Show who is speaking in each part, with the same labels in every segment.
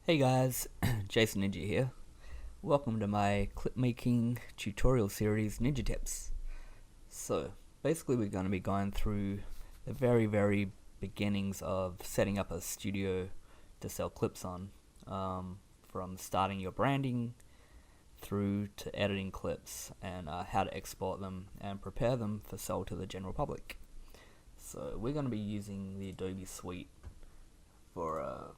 Speaker 1: Hey guys, Jason Ninja here. Welcome to my clip making tutorial series NinjaTips. So basically we're going to be going through the very beginnings of setting up a studio to sell clips on, from starting your branding through to editing clips and how to export them and prepare them for sale to the general public. So we're going to be using the Adobe Suite for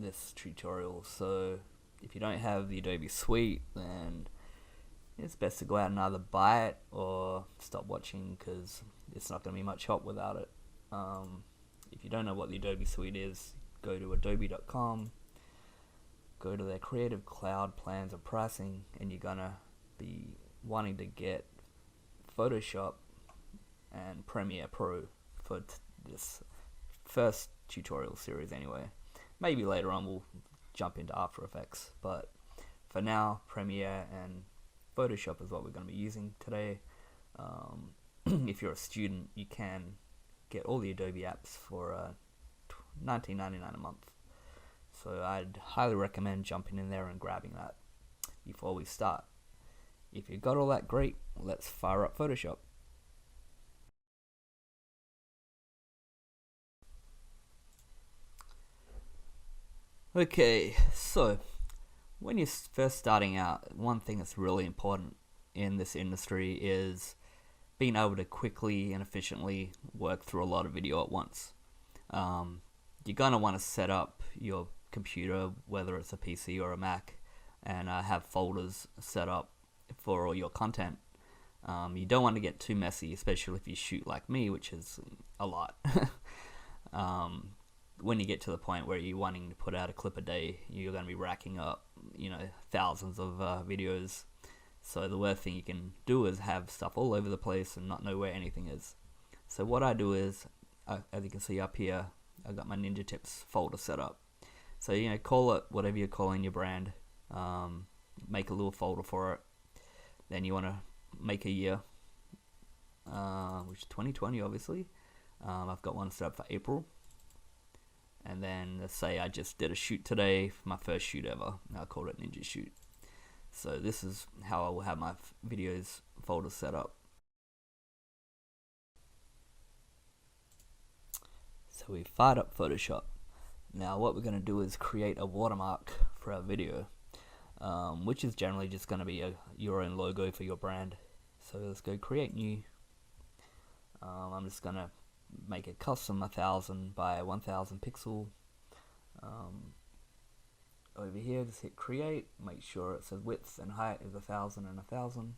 Speaker 1: this tutorial. So if you don't have the Adobe Suite, then it's best to go out and either buy it or stop watching, because it's not going to be much help without it. If you don't know what the Adobe Suite is, go to adobe.com, go to their Creative Cloud plans and pricing, and you're gonna be wanting to get Photoshop and Premiere Pro for this first tutorial series anyway. Maybe later on we'll jump into After Effects, but for now, Premiere and Photoshop is what we're going to be using today. If you're a student, you can get all the Adobe apps for $19.99 a month. So I'd highly recommend jumping in there and grabbing that before we start. If you got all that, great. Let's fire up Photoshop. Okay, so when you're first starting out, one thing that's really important in this industry is being able to quickly and efficiently work through a lot of video at once. You're going to want to set up your computer, whether it's a PC or a Mac, and have folders set up for all your content. You don't want to get too messy, especially if you shoot like me, which is a lot. When you get to the point where you're wanting to put out a clip a day, you're going to be racking up, thousands of videos. So the worst thing you can do is have stuff all over the place and not know where anything is. So what I do is, as you can see up here, I've got my NinjaTips folder set up. So call it whatever you're calling your brand. Make a little folder for it. Then you want to make a year, which is 2020 obviously. I've got one set up for April. And then let's say I just did a shoot today, my first shoot ever. I called it Ninja Shoot. So this is how I will have my videos folder set up. So we fired up Photoshop. Now what we're going to do is create a watermark for our video, which is generally just going to be your own logo for your brand. So let's go create new. I'm just going to make it custom 1000 by 1000 pixel. Over here, just hit create. Make sure it says width and height is 1000 and 1000.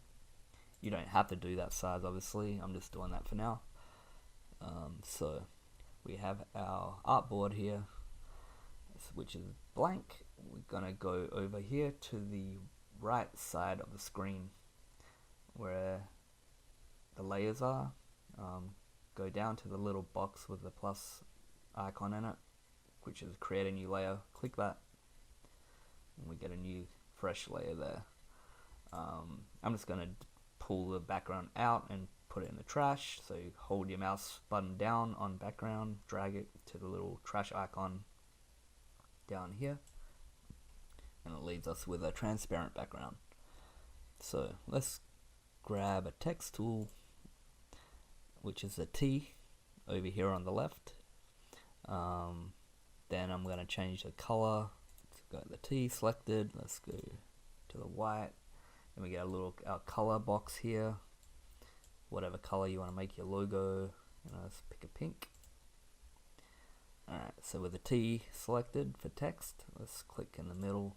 Speaker 1: You don't have to do that size, obviously. I'm just doing that for now. So we have our artboard here, which is blank. We're gonna go over here to the right side of the screen where the layers are. Go down to the little box with the plus icon in it, which is create a new layer. Click that and we get a new fresh layer there. I'm just going to pull the background out and put it in the trash. So you hold your mouse button down on background, drag it to the little trash icon down here, and it leaves us with a transparent background. So let's grab a text tool, which is a T over here on the left. Then I'm going to change the color. Let's go the T selected. Let's go to the white. Then we get our color box here. Whatever color you want to make your logo. Let's pick a pink. Alright, so with the T selected for text, let's click in the middle.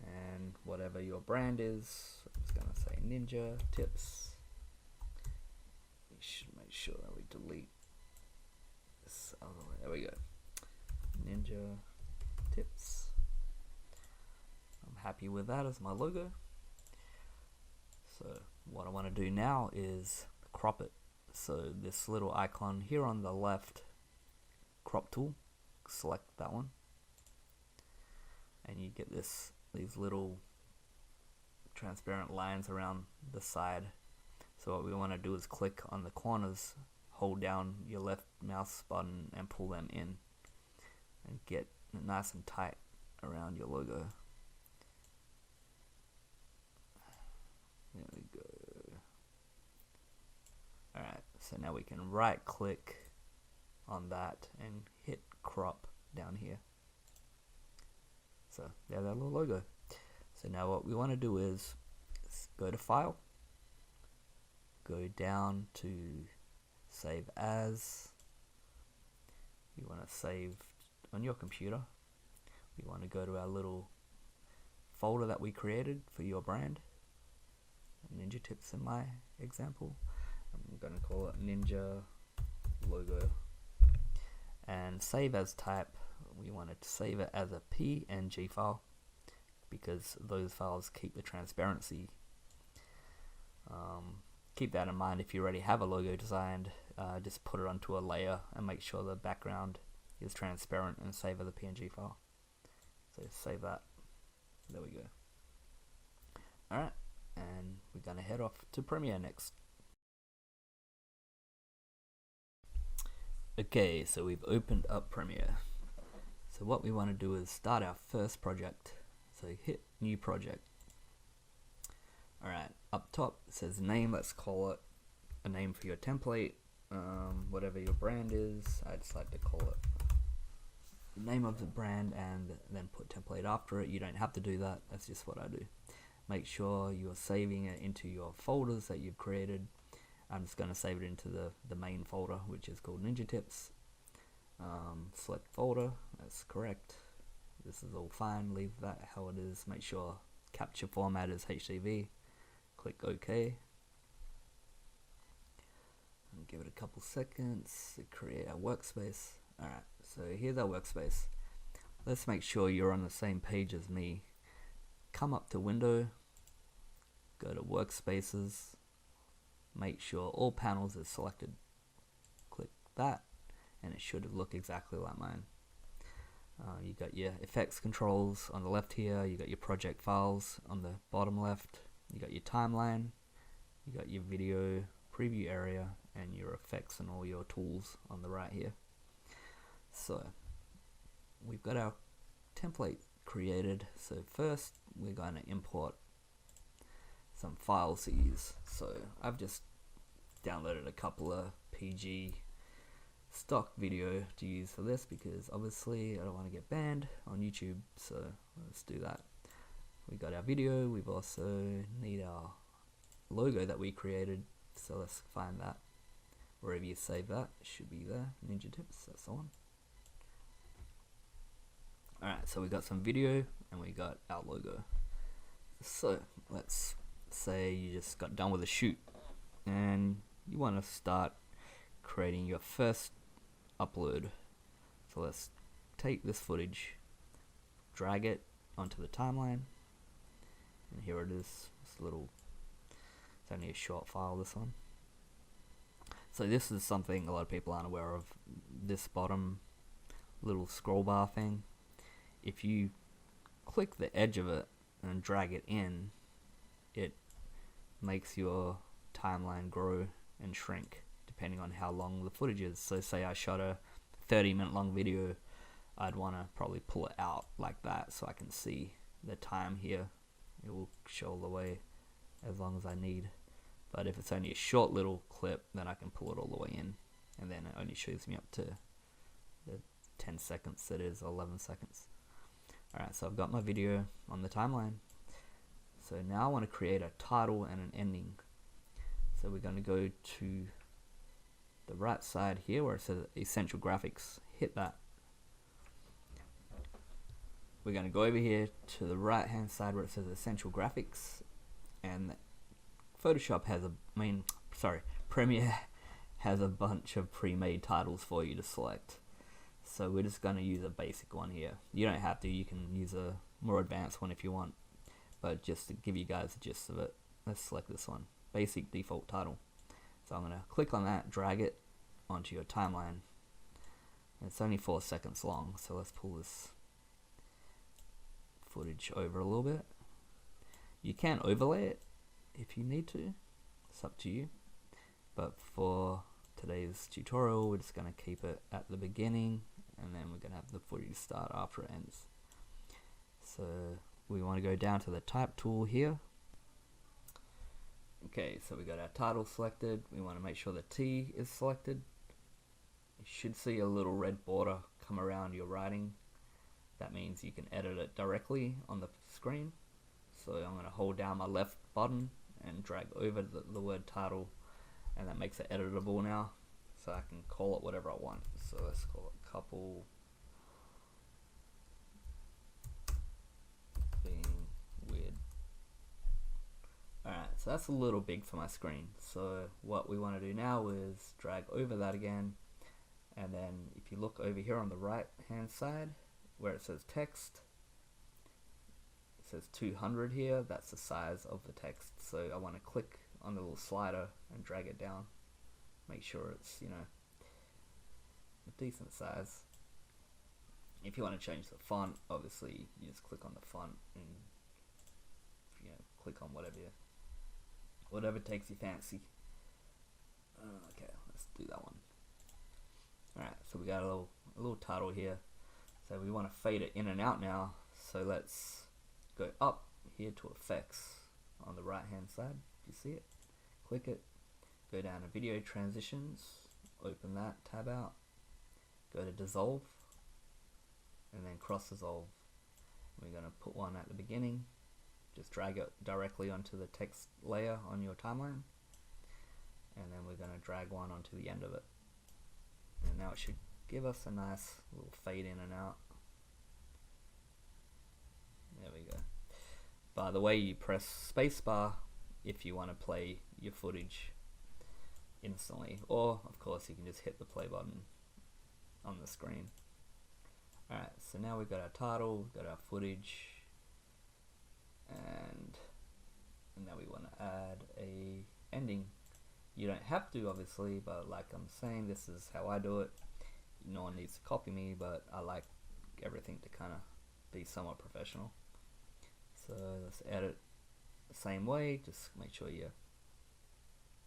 Speaker 1: And whatever your brand is, I'm just going to say NinjaTips. We should make sure that we delete this other way. There we go. NinjaTips. I'm happy with that as my logo. So what I want to do now is crop it. So this little icon here on the left, crop tool, select that one, and you get these little transparent lines around the side. So what we want to do is click on the corners, hold down your left mouse button and pull them in, and get nice and tight around your logo. There we go. Alright, so now we can right click on that and hit crop down here. So there's that little logo. So now what we want to do is go to File, go down to Save As. You want to save on your computer. We want to go to our little folder that we created for your brand. NinjaTips in my example. I'm going to call it Ninja Logo. And save as type, we wanted to save it as a PNG file because those files keep the transparency. Keep that in mind if you already have a logo designed. Just put it onto a layer and make sure the background is transparent and save as a PNG file. So save that. There we go. Alright, and we're going to head off to Premiere next. Okay, so we've opened up Premiere. So what we want to do is start our first project. So hit New Project. Alright, up top it says name. Let's call it a name for your template. Whatever your brand is, I just like to call it the name of the brand and then put template after it. You don't have to do that, that's just what I do. Make sure you're saving it into your folders that you've created. I'm just going to save it into the main folder, which is called NinjaTips. Select folder, that's correct. This is all fine, leave that how it is. Make sure capture format is HTV. Click OK. And give it a couple seconds to create our workspace. Alright, so here's our workspace. Let's make sure you're on the same page as me. Come up to Window, go to Workspaces, make sure all panels is selected. Click that, and it should look exactly like mine. You got your effects controls on the left here, you got your project files on the bottom left, you got your timeline, you got your video preview area, and your effects and all your tools on the right here. So we've got our template created. So first we're going to import some files to use. So I've just downloaded a couple of PG stock video to use for this because obviously I don't want to get banned on YouTube, so let's do that. We got our video, we've also need our logo that we created, so let's find that. Wherever you save that, it should be there. NinjaTips, that's the one. Alright, so we got some video and we got our logo. So let's say you just got done with a shoot and you want to start creating your first upload. So let's take this footage, drag it onto the timeline, and here it is. It's only a short file, this one. So this is something a lot of people aren't aware of, this bottom little scroll bar thing. If you click the edge of it and drag it in, it makes your timeline grow and shrink depending on how long the footage is. So say I shot a 30-minute long video, I'd want to probably pull it out like that so I can see the time here. It will show all the way as long as I need. But if it's only a short little clip, then I can pull it all the way in, and then it only shows me up to the 10 seconds that is, 11 seconds. Alright, so I've got my video on the timeline. So now I want to create a title and an ending. So we're going to go to the right side here where it says Essential Graphics. Hit that. We're going to go over here to the right hand side where it says Essential Graphics, and Photoshop has Premiere has a bunch of pre-made titles for you to select. So we're just going to use a basic one here. You don't have to, you can use a more advanced one if you want, but just to give you guys the gist of it, let's select this one, basic default title. So I'm going to click on that, drag it onto your timeline. It's only 4 seconds long, so let's pull this footage over a little bit. You can overlay it if you need to, it's up to you, but for today's tutorial we're just going to keep it at the beginning and then we're going to have the footage start after it ends. So we want to go down to the type tool here. Okay, so we got our title selected. We want to make sure the T is selected. You should see a little red border come around your writing. That means you can edit it directly on the screen. So I'm going to hold down my left button and drag over the word title, and that makes it editable now. So I can call it whatever I want. So let's call it couple being weird. Alright, so that's a little big for my screen. So what we want to do now is drag over that again, and then if you look over here on the right hand side where it says text, it says 200 here. That's the size of the text. So I want to click on the little slider and drag it down. Make sure it's, you know, a decent size. If you want to change the font, obviously you just click on the font and, you know, click on whatever takes your fancy. Okay, let's do that one. Alright, so we got a little title here. So we want to fade it in and out now. So let's go up here to effects on the right hand side. Do you see it? Click it. Go down to video transitions. Open that tab out. Go to dissolve. And then cross dissolve. We're going to put one at the beginning. Just drag it directly onto the text layer on your timeline. And then we're going to drag one onto the end of it. And now it should give us a nice little fade in and out. There we go. By the way, you press spacebar if you want to play your footage instantly, or of course you can just hit the play button on the screen. Alright, so now we've got our title, we've got our footage, and now we want to add a ending. You don't have to, obviously, but like I'm saying, this is how I do it. No one needs to copy me, but I like everything to kind of be somewhat professional. So let's edit the same way. Just make sure your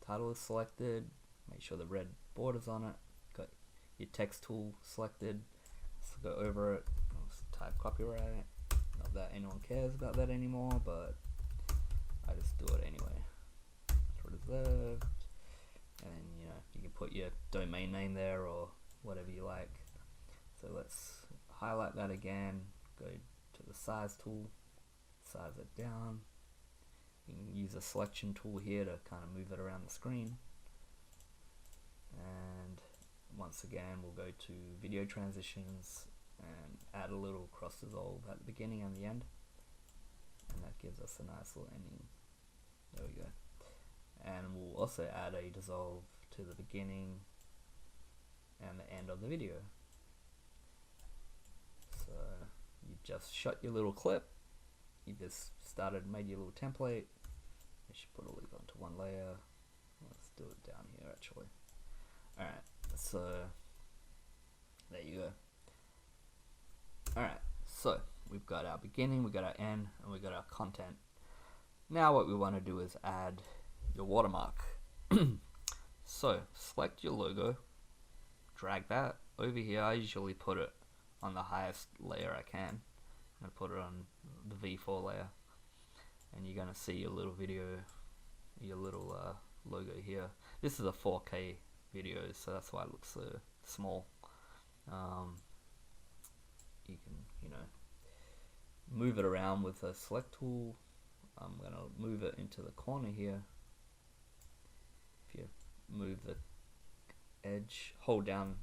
Speaker 1: title is selected, make sure the red border's on it, got your text tool selected. Let's go over it. Let's type copyright. Not that anyone cares about that anymore, but I just do it anyway. Reserved. And then, you know, you can put your domain name there or whatever you like. So let's highlight that again, go to the size tool, size it down. You can use a selection tool here to kind of move it around the screen. And once again, we'll go to video transitions and add a little cross dissolve at the beginning and the end. And that gives us a nice little ending. There we go. And we'll also add a dissolve to the beginning and the end of the video. So you just shot your little clip, you just made your little template. You should put all these onto one layer. Let's do it down here actually. Alright, so there you go. Alright, so we've got our beginning, we've got our end, and we've got our content. Now what we want to do is add your watermark. So select your logo, drag that over here. I usually put it on the highest layer I can. I'm going to put it on the V4 layer, and you're going to see your little video, your little logo here. This is a 4K video, so that's why it looks so small. You can, you know, move it around with a select tool. I'm going to move it into the corner here. If you move the edge, hold down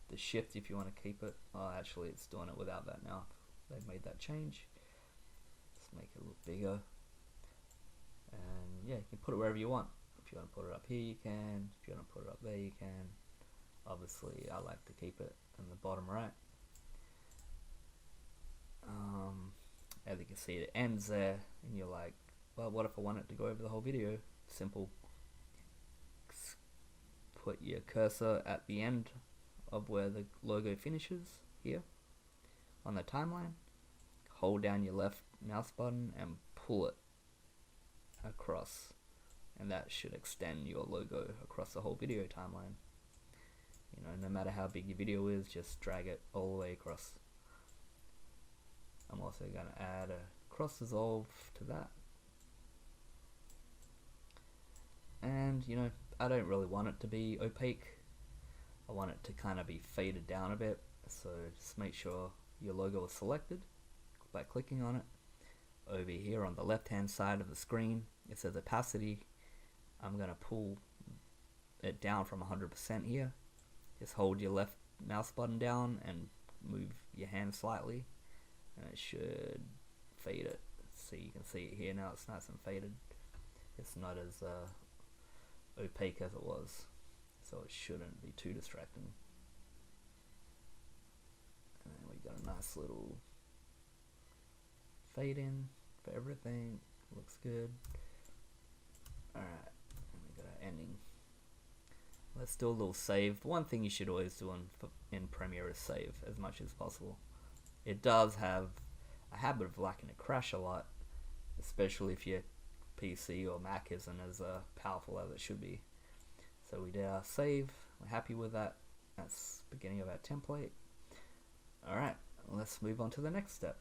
Speaker 1: the shift if you want to keep it. Oh, actually it's doing it without that now. They've made that change. Let's make it a little bigger. And yeah, you can put it wherever you want. If you want to put it up here, you can. If you want to put it up there, you can. Obviously, I like to keep it in the bottom right. As you can see, it ends there, and you're like, well, what if I want it to go over the whole video? Simple. Put your cursor at the end of where the logo finishes here on the timeline. Hold down your left mouse button and pull it across, and that should extend your logo across the whole video timeline. You know, no matter how big your video is, just drag it all the way across. I'm also going to add a cross dissolve to that. And you know, I don't really want it to be opaque. I want it to kind of be faded down a bit. So just make sure your logo is selected by clicking on it. Over here on the left hand side of the screen, it says opacity. I'm going to pull it down from 100% here. Just hold your left mouse button down and move your hand slightly, and it should fade it. So you can see it here now, it's nice and faded. It's not as opaque as it was, so it shouldn't be too distracting. And then we got a nice little fade in for everything. Looks good. Alright, and we got our ending. Let's do a little save. The one thing you should always do in Premiere is save as much as possible. It does have a habit of liking to crash a lot, especially if your PC or Mac isn't as powerful as it should be. So we did our save. We're happy with that. That's the beginning of our template. Alright, let's move on to the next step.